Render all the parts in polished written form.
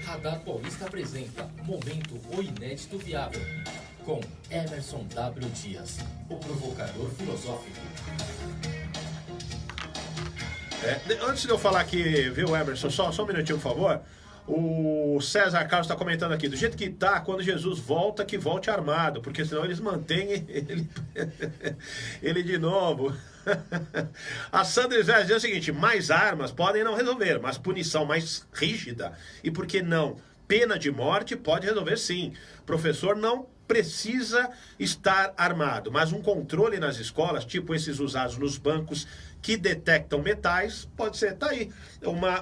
Radar Paulista apresenta Momento O Inédito Viável, com Emerson W. Dias, o provocador filosófico. Antes de eu falar aqui, viu, Emerson, só um minutinho, por favor. O César Carlos está comentando aqui, do jeito que tá, quando Jesus volta, que volte armado, porque senão eles mantêm ele de novo. A Sandra Israel diz o seguinte: mais armas podem não resolver, mas punição mais rígida, e por que não? Pena de morte pode resolver sim. Professor não precisa estar armado, mas um controle nas escolas, tipo esses usados nos bancos, que detectam metais, pode ser. Tá aí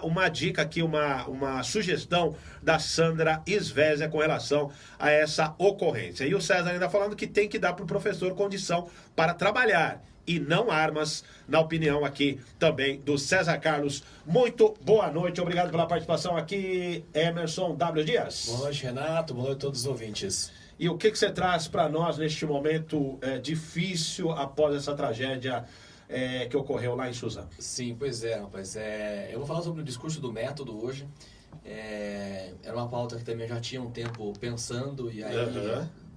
uma dica aqui, uma sugestão da Sandra Svezia com relação a essa ocorrência. E o César ainda falando que tem que dar para o professor condição para trabalhar e não armas, na opinião aqui também do César Carlos. Muito boa noite, obrigado pela participação aqui, Emerson W. Dias. Boa noite, Renato, boa noite a todos os ouvintes. E o que você traz para nós neste momento difícil após essa tragédia que ocorreu lá em Suzano? Sim, pois é, rapaz. Eu vou falar sobre o discurso do método hoje. Era uma pauta que também já tinha um tempo pensando, e aí,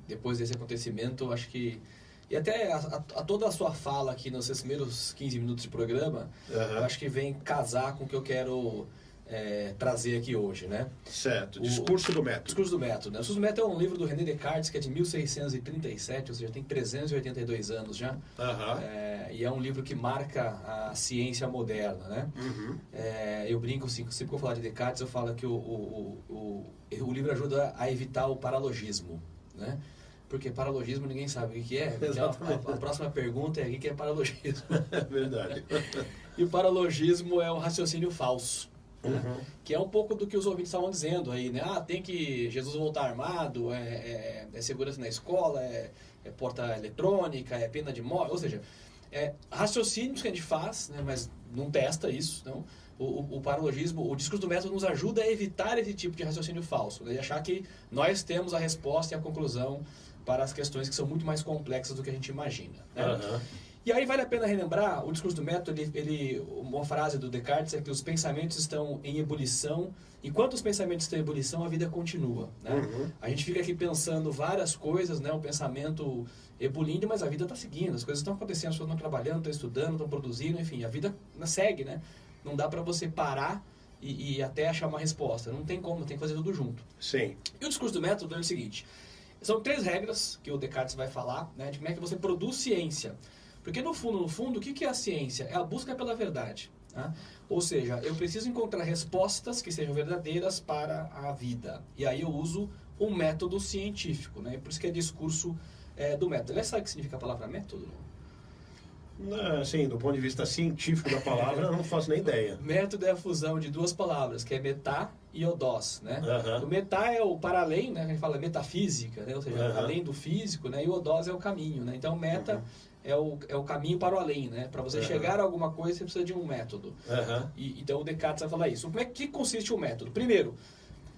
depois desse acontecimento, acho que... E até a toda a sua fala aqui nos seus primeiros 15 minutos de programa, eu acho que vem casar com o que eu quero trazer aqui hoje, né? Certo, Discurso do Método. Discurso do Método, né? O Discurso do Método é um livro do René Descartes, que é de 1637, ou seja, tem 382 anos já. E é um livro que marca a ciência moderna, né? Eu brinco, assim, sempre que eu falar de Descartes, eu falo que o livro ajuda a evitar o paralogismo, né? Porque paralogismo ninguém sabe o que é. A próxima pergunta é o que é paralogismo. É verdade. E o paralogismo é um raciocínio falso. Que é um pouco do que os ouvintes estavam dizendo aí, né? Tem que Jesus voltar armado, é segurança na escola, é porta eletrônica, é pena de morte, ou seja, raciocínios que a gente faz, né? Mas não testa isso, não. O paralogismo, o discurso do método nos ajuda a evitar esse tipo de raciocínio falso, né? E achar que nós temos a resposta e a conclusão para as questões que são muito mais complexas do que a gente imagina, né? E aí vale a pena relembrar, o discurso do método, uma frase do Descartes é que os pensamentos estão em ebulição. Enquanto os pensamentos estão em ebulição, a vida continua, né? A gente fica aqui pensando várias coisas, né? O pensamento ebulindo, mas a vida está seguindo, as coisas estão acontecendo, as pessoas estão trabalhando, estão estudando, estão produzindo, enfim, a vida segue, né? Não dá para você parar e até achar uma resposta, não tem como, tem que fazer tudo junto. Sim. E o discurso do método é o seguinte: são 3 regras que o Descartes vai falar, né? De como é que você produz ciência. Porque no fundo, o que é a ciência? É a busca pela verdade, tá? Ou seja, eu preciso encontrar respostas que sejam verdadeiras para a vida. E aí eu uso um método científico, né? Por isso que é discurso do método. Aliás, sabe o que significa a palavra método? Sim, do ponto de vista científico da palavra, eu não faço nem ideia. Método é a fusão de 2 palavras, que é metá e odós, né? O metá é o para além, né? A gente fala metafísica, né? Ou seja, além do físico, né? E o odós é o caminho, né? Então, meta é o caminho para o além, né? Para você chegar a alguma coisa, você precisa de um método. Então, o Descartes vai falar isso. Como é que consiste o método? Primeiro,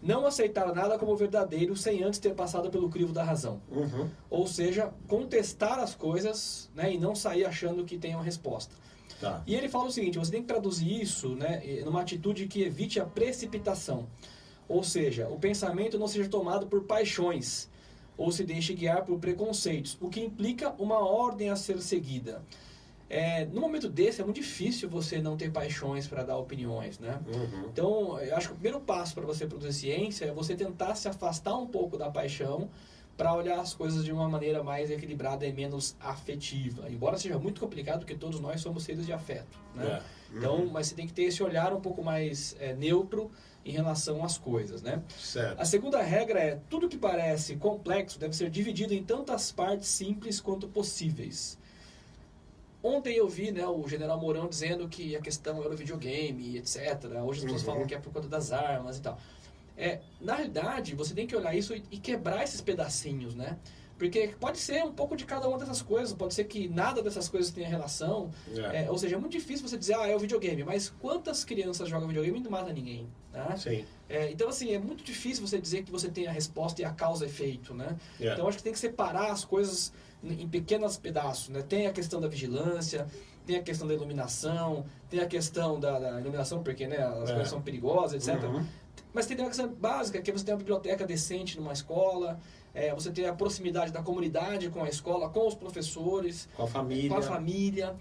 não aceitar nada como verdadeiro sem antes ter passado pelo crivo da razão. Ou seja, contestar as coisas, né, e não sair achando que tem uma resposta. E ele fala o seguinte: você tem que traduzir isso, né, numa atitude que evite a precipitação. Ou seja, o pensamento não seja tomado por paixões ou se deixe guiar por preconceitos, o que implica uma ordem a ser seguida. No momento desse é muito difícil você não ter paixões para dar opiniões, né? Então, eu acho que o primeiro passo para você produzir ciência é você tentar se afastar um pouco da paixão para olhar as coisas de uma maneira mais equilibrada e menos afetiva. Embora seja muito complicado, porque todos nós somos seres de afeto, né? Então, mas você tem que ter esse olhar um pouco mais neutro em relação às coisas, né? Certo. A segunda regra é: tudo que parece complexo deve ser dividido em tantas partes simples quanto possíveis. Ontem eu vi, né, o General Mourão dizendo que a questão era o videogame, etc. Hoje as pessoas falam que é por conta das armas e tal. Na realidade, você tem que olhar isso e quebrar esses pedacinhos, né? Porque pode ser um pouco de cada uma dessas coisas, pode ser que nada dessas coisas tenha relação. Ou seja, é muito difícil você dizer, é o videogame, mas quantas crianças jogam videogame e não mata ninguém, né? Sim. Então, assim, é muito difícil você dizer que você tem a resposta e a causa-efeito, né? Então, acho que tem que separar as coisas em pequenos pedaços, né? Tem a questão da vigilância, tem a questão da iluminação, tem a questão da iluminação, porque, né, as coisas são perigosas, etc. Mas tem uma questão básica, que é você ter uma biblioteca decente numa escola, você ter a proximidade da comunidade com a escola, com os professores, com a família,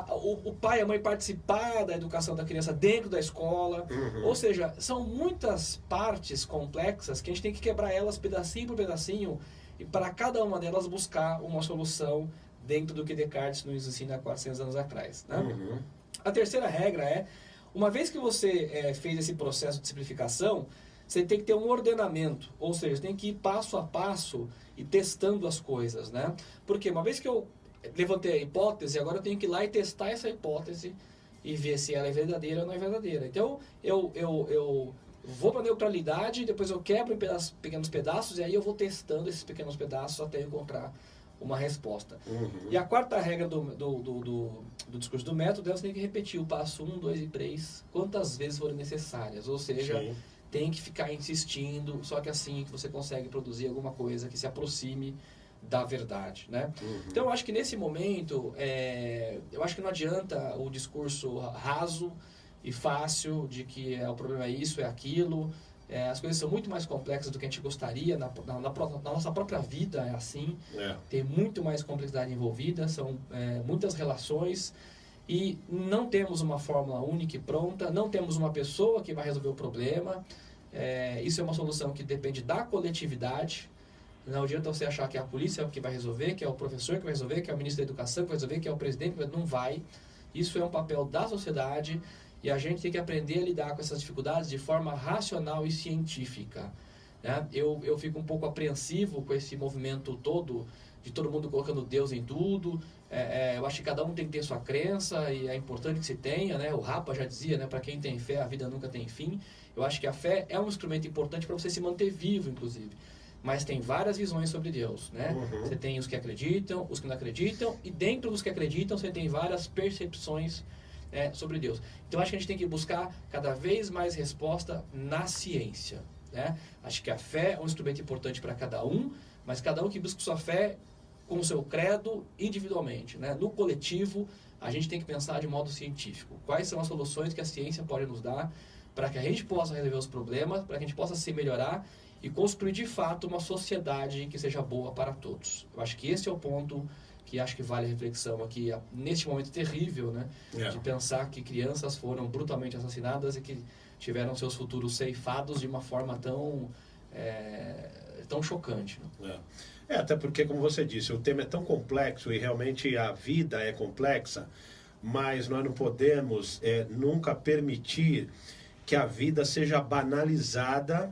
o pai e a mãe participar da educação da criança dentro da escola. Ou seja, são muitas partes complexas que a gente tem que quebrar elas pedacinho por pedacinho e para cada uma delas buscar uma solução dentro do que Descartes nos ensina há 400 anos atrás. Né? A terceira regra é, uma vez que você fez esse processo de simplificação, você tem que ter um ordenamento, ou seja, tem que ir passo a passo e testando as coisas, né? Porque uma vez que eu levantei a hipótese, agora eu tenho que ir lá e testar essa hipótese e ver se ela é verdadeira ou não é verdadeira. Então, eu vou para a neutralidade, depois eu quebro em pequenos pedaços e aí eu vou testando esses pequenos pedaços até encontrar uma resposta. E a quarta regra do discurso do método é você tem que repetir o passo 1, 2 e 3 quantas vezes forem necessárias, ou seja... Sim. Tem que ficar insistindo, só que assim que você consegue produzir alguma coisa que se aproxime da verdade, né? Então, eu acho que nesse momento, eu acho que não adianta o discurso raso e fácil de que o problema é isso, é aquilo. As coisas são muito mais complexas do que a gente gostaria, na nossa própria vida é assim. Tem muito mais complexidade envolvida, são muitas relações. E não temos uma fórmula única e pronta, não temos uma pessoa que vai resolver o problema. Isso é uma solução que depende da coletividade. Não adianta você achar que é a polícia que vai resolver, que é o professor que vai resolver, que é o ministro da educação que vai resolver, que é o presidente, não vai. Isso é um papel da sociedade e a gente tem que aprender a lidar com essas dificuldades de forma racional e científica. Né? Eu fico um pouco apreensivo com esse movimento todo, de todo mundo colocando Deus em tudo. Eu acho que cada um tem que ter sua crença e é importante que se tenha, né? O Rapa já dizia, né? Para quem tem fé, a vida nunca tem fim. Eu acho que a fé é um instrumento importante para você se manter vivo, inclusive. Mas tem várias visões sobre Deus, né? Você tem os que acreditam, os que não acreditam, e dentro dos que acreditam você tem várias percepções sobre Deus. Então acho que a gente tem que buscar cada vez mais resposta na ciência, né? Acho que a fé é um instrumento importante para cada um, mas cada um que busca sua fé com o seu credo individualmente, né? No coletivo, a gente tem que pensar de modo científico. Quais são as soluções que a ciência pode nos dar para que a gente possa resolver os problemas, para que a gente possa se melhorar e construir de fato uma sociedade que seja boa para todos. Eu acho que esse é o ponto que acho que vale a reflexão aqui, neste momento terrível, né? De pensar que crianças foram brutalmente assassinadas e que tiveram seus futuros ceifados de uma forma tão chocante. Né? Até porque, como você disse, o tema é tão complexo e realmente a vida é complexa, mas nós não podemos nunca permitir que a vida seja banalizada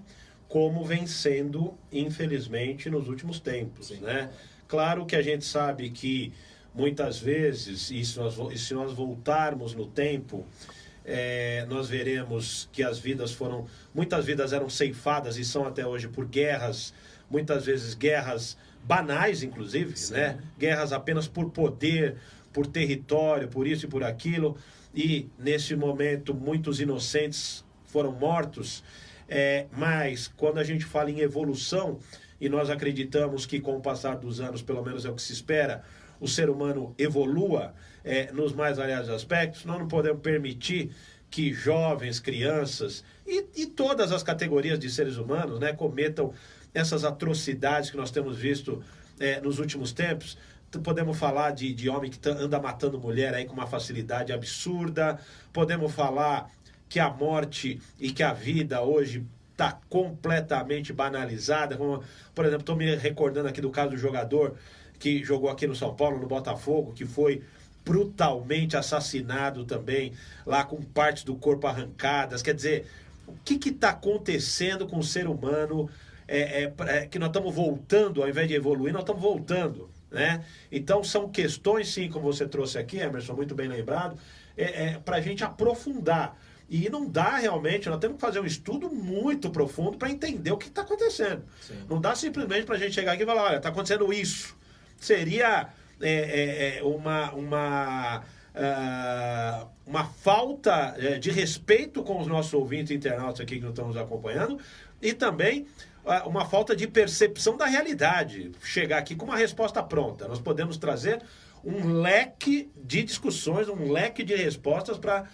como vem sendo, infelizmente, nos últimos tempos, né? Claro que a gente sabe que muitas vezes, e se nós voltarmos no tempo, nós veremos que muitas vidas eram ceifadas e são até hoje por guerras, muitas vezes guerras banais, inclusive, né? Guerras apenas por poder, por território, por isso e por aquilo, e nesse momento muitos inocentes foram mortos, mas quando a gente fala em evolução, e nós acreditamos que com o passar dos anos, pelo menos é o que se espera, o ser humano evolua nos mais variados aspectos, nós não podemos permitir que jovens, crianças e todas as categorias de seres humanos, né, cometam essas atrocidades que nós temos visto nos últimos tempos. Podemos falar de homem que anda matando mulher aí com uma facilidade absurda, podemos falar que a morte e que a vida hoje está completamente banalizada. Como, por exemplo, estou me recordando aqui do caso do jogador que jogou aqui no São Paulo, no Botafogo, que foi brutalmente assassinado também, lá com partes do corpo arrancadas. Quer dizer, o que está acontecendo com o ser humano? Que nós estamos voltando, ao invés de evoluir, nós estamos voltando, né? Então são questões, sim, como você trouxe aqui, Emerson, muito bem lembrado, para a gente aprofundar. E não dá realmente, nós temos que fazer um estudo muito profundo para entender o que está acontecendo. Sim. Não dá simplesmente para a gente chegar aqui e falar, olha, está acontecendo isso. Seria uma falta de respeito com os nossos ouvintes internautas aqui que não estão nos acompanhando, e também uma falta de percepção da realidade. Chegar aqui com uma resposta pronta. Nós podemos trazer um leque de discussões, um leque de respostas para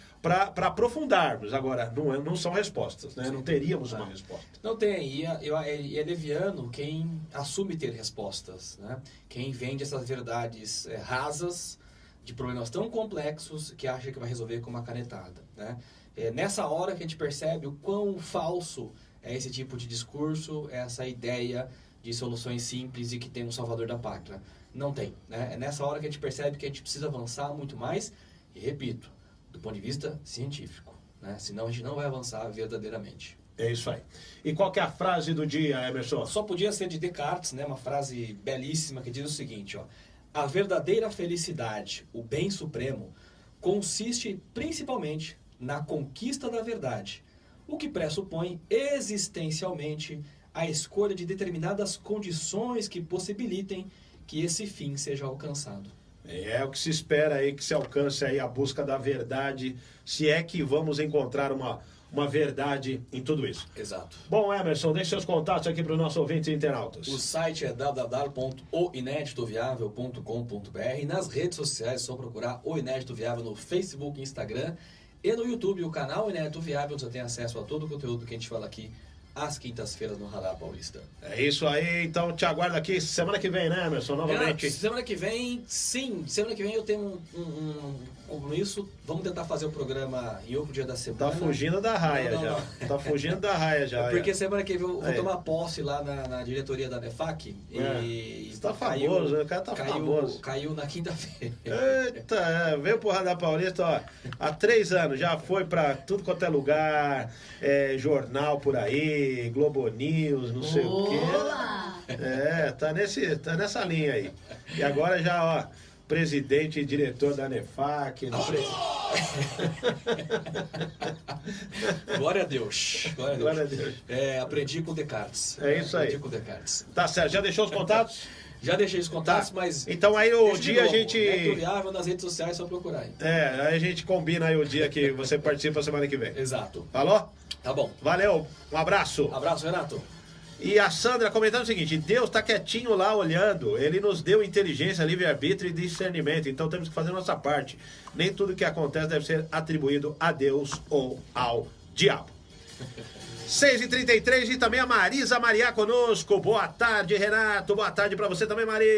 aprofundarmos. Agora, não são respostas, né? Não teríamos uma resposta. Não tem. E é leviano quem assume ter respostas, né? Quem vende essas verdades rasas de problemas tão complexos que acha que vai resolver com uma canetada, né? É nessa hora que a gente percebe o quão falso é esse tipo de discurso, essa ideia de soluções simples e que tem um salvador da pátria. Não tem, né? É nessa hora que a gente percebe que a gente precisa avançar muito mais, e repito, do ponto de vista científico, né? Senão a gente não vai avançar verdadeiramente. É isso aí. E qual que é a frase do dia, Emerson? Só podia ser de Descartes, né? Uma frase belíssima que diz o seguinte, ó: a verdadeira felicidade, o bem supremo, consiste principalmente na conquista da verdade, o que pressupõe existencialmente a escolha de determinadas condições que possibilitem que esse fim seja alcançado. É o que se espera aí, que se alcance aí a busca da verdade, se é que vamos encontrar uma verdade em tudo isso. Exato. Bom, Emerson, deixe seus contatos aqui para os nossos ouvintes e internautas. O site é www.oineditoviável.com.br. Nas redes sociais é só procurar O Inédito Viável no Facebook e Instagram. E no YouTube, o canal Inédito Viável, você tem acesso a todo o conteúdo que a gente fala aqui às quintas-feiras no Radar Paulista. É isso aí, então te aguardo aqui semana que vem, né, Emerson? Novamente. Semana que vem, sim. Semana que vem eu tenho um compromisso. Vamos tentar fazer o programa em outro dia da semana. Tá fugindo da raia já. Tá fugindo da raia já. Porque semana que vem eu vou tomar posse lá na diretoria da NEFAC. Você tá famoso, o cara tá famoso. Caiu na quinta-feira. Eita, veio pro Radar Paulista, ó. Há 3 anos, já foi pra tudo quanto é lugar, jornal por aí, Globo News, não sei o quê. Tá nessa linha aí. E agora já, ó, presidente e diretor da NEFAC. Glória a Deus. Glória a Deus. Aprendi com Descartes. É isso aí. Aprendi com Descartes. Tá certo, já deixou os contatos? Já deixei os contatos, mas... Então aí o dia a gente... Inédito Viável nas redes sociais, só procurar aí. Aí a gente combina aí o dia que você participa semana que vem. Exato. Falou? Tá bom. Valeu, um abraço. Abraço, Renato. E a Sandra comentando o seguinte: Deus está quietinho lá olhando, Ele nos deu inteligência, livre-arbítrio e discernimento, então temos que fazer a nossa parte. Nem tudo que acontece deve ser atribuído a Deus ou ao diabo. 6h33 e também a Marisa Mariá conosco. Boa tarde, Renato. Boa tarde para você também, Marisa.